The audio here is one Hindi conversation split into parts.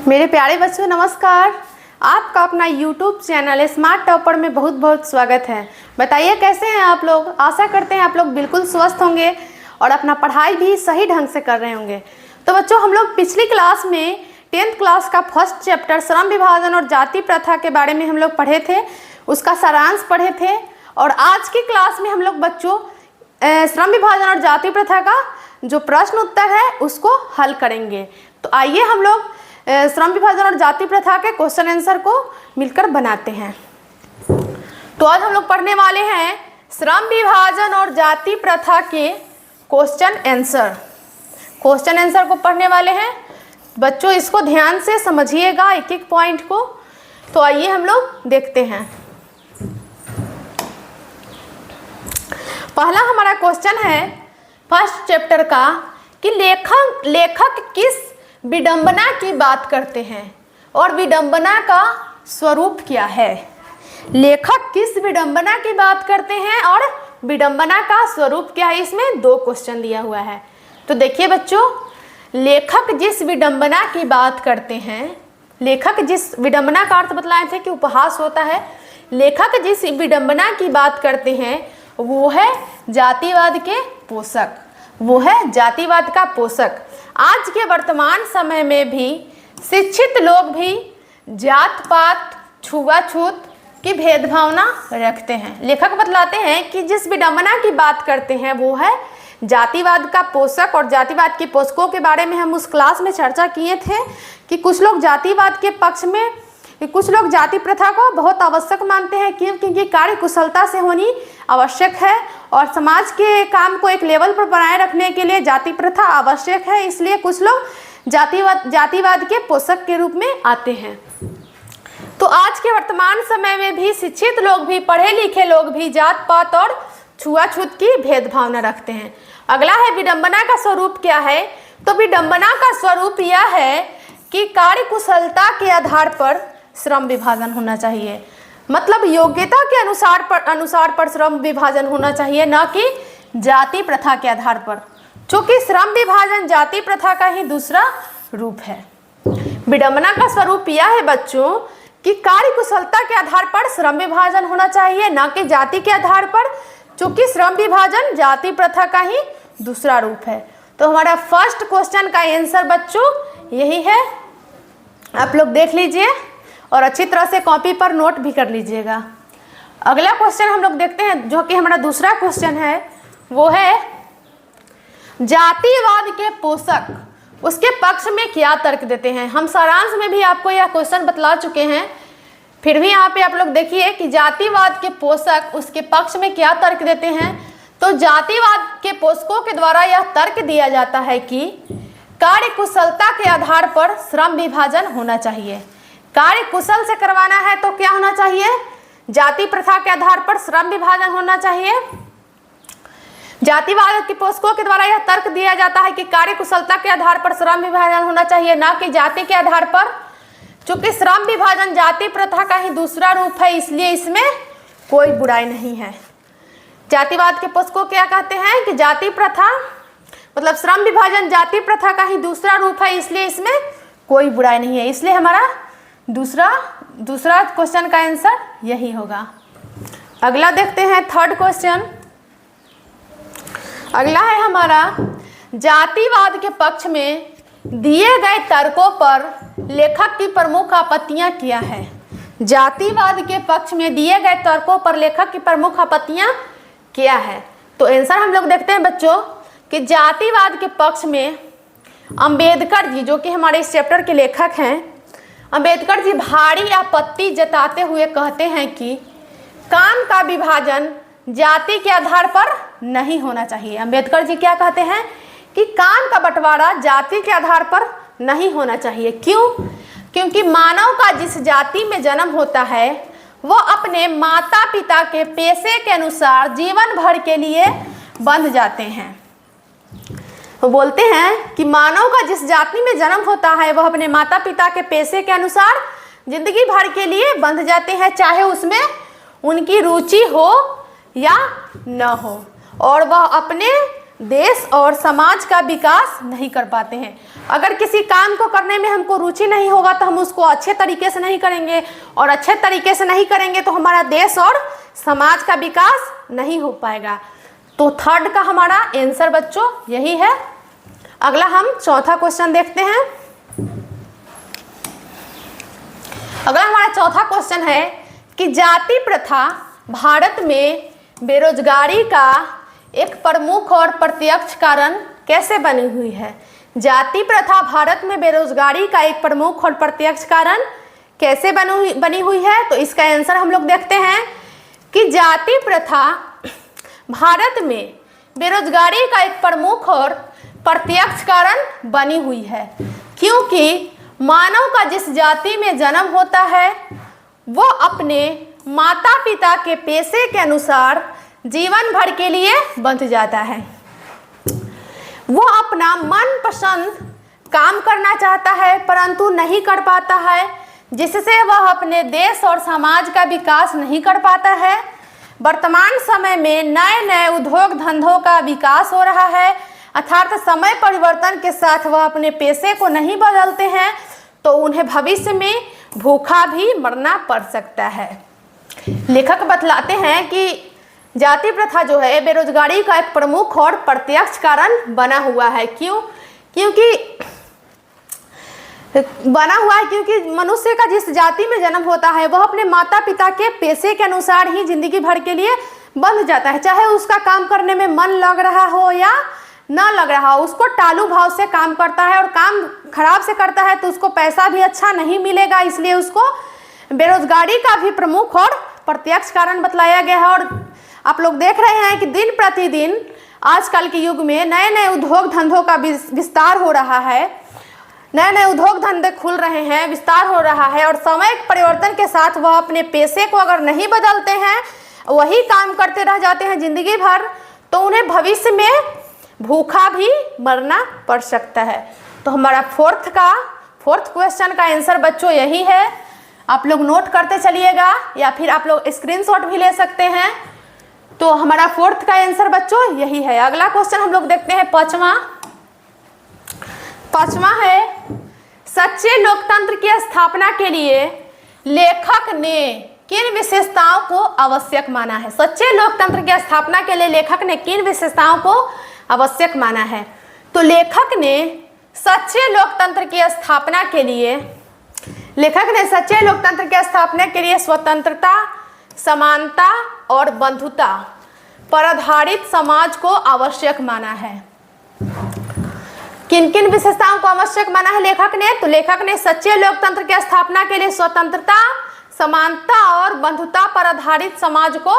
मेरे प्यारे बच्चों नमस्कार। आपका अपना YouTube चैनल स्मार्ट टॉपर में बहुत बहुत स्वागत है। बताइए कैसे हैं आप लोग। आशा करते हैं आप लोग बिल्कुल स्वस्थ होंगे और अपना पढ़ाई भी सही ढंग से कर रहे होंगे। तो बच्चों हम लोग पिछली क्लास में 10th क्लास का फर्स्ट चैप्टर श्रम विभाजन और जाति प्रथा के बारे में हम लोग पढ़े थे, उसका सारांश पढ़े थे। और आज की क्लास में हम लोग बच्चों श्रम विभाजन और जाति प्रथा का जो प्रश्न उत्तर है उसको हल करेंगे। तो आइए हम लोग श्रम विभाजन और जाति प्रथा के क्वेश्चन आंसर को मिलकर बनाते हैं। तो आज हम लोग पढ़ने वाले हैं श्रम विभाजन और जाति प्रथा के क्वेश्चन आंसर को पढ़ने वाले हैं। बच्चों इसको ध्यान से समझिएगा एक एक पॉइंट को। तो आइए हम लोग देखते हैं। पहला हमारा क्वेश्चन है फर्स्ट चैप्टर का कि लेखक किस विडंबना की बात करते हैं और विडंबना का स्वरूप क्या है। लेखक किस विडंबना की बात करते हैं और विडंबना का स्वरूप क्या है। इसमें दो क्वेश्चन दिया हुआ है। तो देखिए बच्चों, लेखक जिस विडंबना की बात करते हैं, लेखक जिस विडंबना का अर्थ बतलाए थे कि उपहास होता है। लेखक जिस विडंबना की बात करते हैं वो है जातिवाद के पोषक, वो है जातिवाद का पोषक। आज के वर्तमान समय में भी शिक्षित लोग भी जात पात छुआछूत की भेदभावना रखते हैं। लेखक बतलाते हैं कि जिस विडंबना की बात करते हैं वो है जातिवाद का पोषक। और जातिवाद के पोषकों के बारे में हम उस क्लास में चर्चा किए थे कि कुछ लोग जातिवाद के पक्ष में, कुछ लोग जाति प्रथा को बहुत आवश्यक मानते हैं क्योंकि कार्य कुशलता से होनी आवश्यक है और समाज के काम को एक लेवल पर बनाए रखने के लिए जाति प्रथा आवश्यक है। इसलिए कुछ लोग जातिवाद के पोषक के रूप में आते हैं। तो आज के वर्तमान समय में भी शिक्षित लोग भी, पढ़े लिखे लोग भी जात पात और छुआछूत की भेदभावना रखते हैं। अगला है विडंबना का स्वरूप क्या है। तो विडंबना का स्वरूप यह है कि कार्य कुशलता के आधार पर श्रम विभाजन होना चाहिए, मतलब योग्यता के अनुसार पर श्रम विभाजन होना चाहिए, न कि जाति प्रथा के आधार पर, क्योंकि श्रम विभाजन जाति प्रथा का ही दूसरा रूप है। विडंबना का स्वरूप यह है बच्चों कि कार्य कुशलता के आधार पर श्रम विभाजन होना चाहिए, न कि जाति के आधार पर, क्योंकि श्रम विभाजन जाति प्रथा का ही दूसरा रूप है। तो हमारा फर्स्ट क्वेश्चन का आंसर बच्चों यही है। आप लोग देख लीजिए और अच्छी तरह से कॉपी पर नोट भी कर लीजिएगा। अगला क्वेश्चन हम लोग देखते हैं जो कि हमारा दूसरा क्वेश्चन है, वो है जातिवाद के पोषक, उसके पक्ष में क्या तर्क देते हैं। हम सारांश में भी आपको यह क्वेश्चन बतला चुके हैं, फिर भी यहाँ पे आप लोग देखिए कि जातिवाद के पोषक उसके पक्ष में क्या तर्क देते हैं। तो जातिवाद के पोषकों के द्वारा यह तर्क दिया जाता है कि कार्य कुशलता के आधार पर श्रम विभाजन होना चाहिए। कार्य कुशल से करवाना है तो क्या होना चाहिए, जाति प्रथा के आधार पर श्रम विभाजन होना चाहिए। जातिवाद के पोषकों के द्वारा यह तर्क दिया जाता है कि कार्य कुशलता के आधार पर श्रम विभाजन होना चाहिए, ना कि जाति के आधार पर, क्योंकि श्रम विभाजन जाति प्रथा का ही दूसरा रूप है, इसलिए इसमें कोई बुराई नहीं है। जातिवाद के पोषकों क्या कहते हैं कि जाति प्रथा मतलब श्रम विभाजन जाति प्रथा का ही दूसरा रूप है, इसलिए इसमें कोई बुराई नहीं है। इसलिए हमारा दूसरा क्वेश्चन का आंसर यही होगा। अगला देखते हैं थर्ड क्वेश्चन। अगला है हमारा जातिवाद के पक्ष में दिए गए तर्कों पर लेखक की प्रमुख आपत्तियां क्या है। जातिवाद के पक्ष में दिए गए तर्कों पर लेखक की प्रमुख आपत्तियां क्या है। तो आंसर हम लोग देखते हैं बच्चों कि जातिवाद के पक्ष में अंबेडकर जी, जो कि हमारे इस चैप्टर के लेखक हैं, अंबेडकर जी भारी आपत्ति जताते हुए कहते हैं कि काम का विभाजन जाति के आधार पर नहीं होना चाहिए। अंबेडकर जी क्या कहते हैं कि काम का बंटवारा जाति के आधार पर नहीं होना चाहिए। क्यों? क्योंकि मानव का जिस जाति में जन्म होता है वो अपने माता पिता के पेशे के अनुसार जीवन भर के लिए बंध जाते हैं। वो बोलते हैं कि मानव का जिस जाति में जन्म होता है वह अपने माता पिता के पेशे के अनुसार जिंदगी भर के लिए बंध जाते हैं, चाहे उसमें उनकी रुचि हो या न हो, और वह अपने देश और समाज का विकास नहीं कर पाते हैं। अगर किसी काम को करने में हमको रुचि नहीं होगा तो हम उसको अच्छे तरीके से नहीं करेंगे, और अच्छे तरीके से नहीं करेंगे तो हमारा देश और समाज का विकास नहीं हो पाएगा। तो थर्ड का हमारा आंसर बच्चों यही है। अगला हम चौथा क्वेश्चन देखते हैं। अगला हमारा चौथा क्वेश्चन है कि जाति प्रथा भारत में बेरोजगारी का एक प्रमुख और प्रत्यक्ष कारण कैसे बनी हुई है। जाति प्रथा भारत में बेरोजगारी का एक प्रमुख और प्रत्यक्ष कारण कैसे बनी हुई है। तो इसका आंसर हम लोग देखते हैं कि जाति प्रथा भारत में बेरोजगारी का एक प्रमुख और प्रत्यक्ष कारण बनी हुई है, क्योंकि मानव का जिस जाति में जन्म होता है वो अपने माता पिता के पेशे के अनुसार जीवन भर के लिए बंध जाता है। वो अपना मनपसंद काम करना चाहता है परंतु नहीं कर पाता है, जिससे वह अपने देश और समाज का विकास नहीं कर पाता है। वर्तमान समय में नए नए उद्योग धंधों का विकास हो रहा है, अर्थात समय परिवर्तन के साथ वह अपने पेशे को नहीं बदलते हैं तो उन्हें भविष्य में भूखा भी मरना पड़ सकता है। लेखक बतलाते हैं कि जाति प्रथा जो है बेरोजगारी का एक प्रमुख और प्रत्यक्ष कारण बना हुआ है। क्योंकि मनुष्य का जिस जाति में जन्म होता है वह अपने माता पिता के पेशे के अनुसार ही जिंदगी भर के लिए बंध जाता है, चाहे उसका काम करने में मन लग रहा हो या ना लग रहा हो। उसको टालू भाव से काम करता है और काम खराब से करता है तो उसको पैसा भी अच्छा नहीं मिलेगा, इसलिए उसको बेरोजगारी का भी प्रमुख और प्रत्यक्ष कारण बतलाया गया है। और आप लोग देख रहे हैं कि दिन प्रतिदिन आजकल के युग में नए नए उद्योग धंधों का विस्तार हो रहा है, नए नए उद्योग धंधे खुल रहे हैं, विस्तार हो रहा है, और समय परिवर्तन के साथ वह अपने पेशे को अगर नहीं बदलते हैं, वही काम करते रह जाते हैं जिंदगी भर, तो उन्हें भविष्य में भूखा भी मरना पड़ सकता है। तो हमारा फोर्थ क्वेश्चन का आंसर बच्चों यही है। आप लोग नोट करते चलिएगा या फिर आप लोग स्क्रीनशॉट भी ले सकते हैं। तो हमारा फोर्थ का आंसर बच्चों यही है। अगला क्वेश्चन हम लोग देखते हैं पांचवा है, सच्चे लोकतंत्र की स्थापना के लिए लेखक ने किन विशेषताओं को आवश्यक माना है। सच्चे लोकतंत्र की स्थापना के लिए लेखक ने किन विशेषताओं को आवश्यक माना है। तो लेखक ने सच्चे लोकतंत्र की स्थापना के लिए स्वतंत्रता, समानता और बंधुता पर आधारित समाज को आवश्यक माना है। किन किन विशेषताओं को आवश्यक माना है लेखक ने। तो लेखक ने सच्चे लोकतंत्र की स्थापना के लिए स्वतंत्रता, समानता और बंधुता पर आधारित समाज को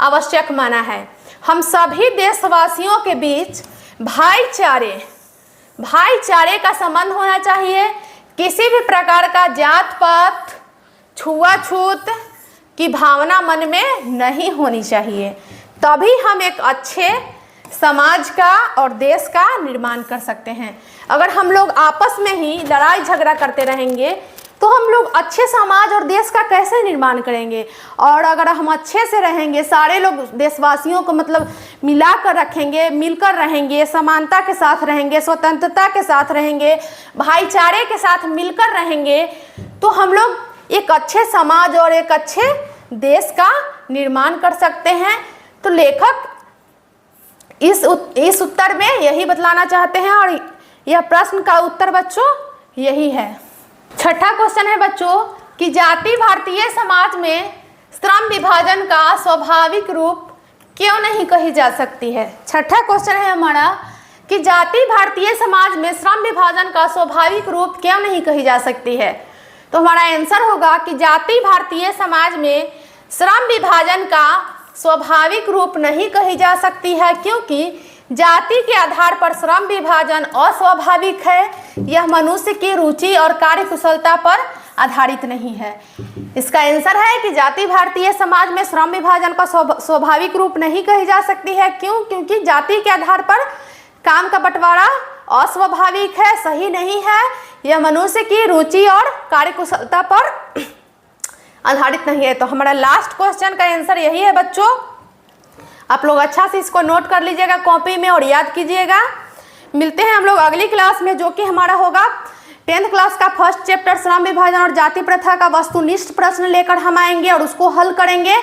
आवश्यक माना है। हम सभी देशवासियों के बीच भाईचारे का संबंध होना चाहिए। किसी भी प्रकार का जात पात, छुआछूत की भावना मन में नहीं होनी चाहिए, तभी हम एक अच्छे समाज का और देश का निर्माण कर सकते हैं। अगर हम लोग आपस में ही लड़ाई झगड़ा करते रहेंगे तो हम लोग अच्छे समाज और देश का कैसे निर्माण करेंगे। और अगर हम अच्छे से रहेंगे, सारे लोग देशवासियों को मतलब मिलाकर रखेंगे, मिलकर रहेंगे, समानता के साथ रहेंगे, स्वतंत्रता के साथ रहेंगे, भाईचारे के साथ मिलकर रहेंगे, तो हम लोग एक अच्छे समाज और एक अच्छे देश का निर्माण कर सकते हैं। तो लेखक इस उत्तर में यही बतलाना चाहते हैं और यह प्रश्न का उत्तर बच्चों यही है। छठा क्वेश्चन है बच्चों कि जाति भारतीय समाज में श्रम विभाजन का स्वाभाविक रूप क्यों नहीं कही जा सकती है। छठा क्वेश्चन है हमारा कि जाति भारतीय समाज में श्रम विभाजन का स्वाभाविक रूप क्यों नहीं कही जा सकती है। तो हमारा आंसर होगा कि जाति भारतीय समाज में श्रम विभाजन का स्वाभाविक रूप नहीं कही जा सकती है, क्योंकि जाति के आधार पर श्रम विभाजन अस्वाभाविक है। यह मनुष्य की रुचि और कार्यकुशलता पर आधारित नहीं है। इसका आंसर है कि जाति भारतीय समाज में श्रम विभाजन का स्वाभाविक रूप नहीं कही जा सकती है। क्योंकि जाति के आधार पर काम का बंटवारा अस्वाभाविक है, सही नहीं है। यह मनुष्य की रुचि और कार्यकुशलता पर आधारित नहीं है। तो हमारा लास्ट क्वेश्चन का आंसर यही है बच्चों। आप लोग अच्छा से इसको नोट कर लीजिएगा कॉपी में और याद कीजिएगा। मिलते हैं हम लोग अगली क्लास में, जो कि हमारा होगा 10th क्लास का फर्स्ट चैप्टर श्रम विभाजन और जाति प्रथा का वस्तुनिष्ठ प्रश्न लेकर हम आएंगे और उसको हल करेंगे।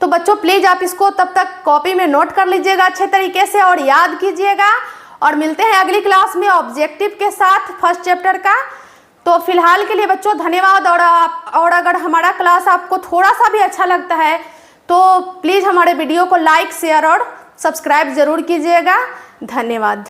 तो बच्चों प्लीज़ आप इसको तब तक कॉपी में नोट कर लीजिएगा अच्छे तरीके से और याद कीजिएगा। और मिलते हैं अगली क्लास में ऑब्जेक्टिव के साथ फर्स्ट चैप्टर का। तो फिलहाल के लिए बच्चों धन्यवाद। और अगर हमारा क्लास आपको थोड़ा सा भी अच्छा लगता है तो प्लीज़ हमारे वीडियो को लाइक, शेयर और सब्सक्राइब ज़रूर कीजिएगा। धन्यवाद।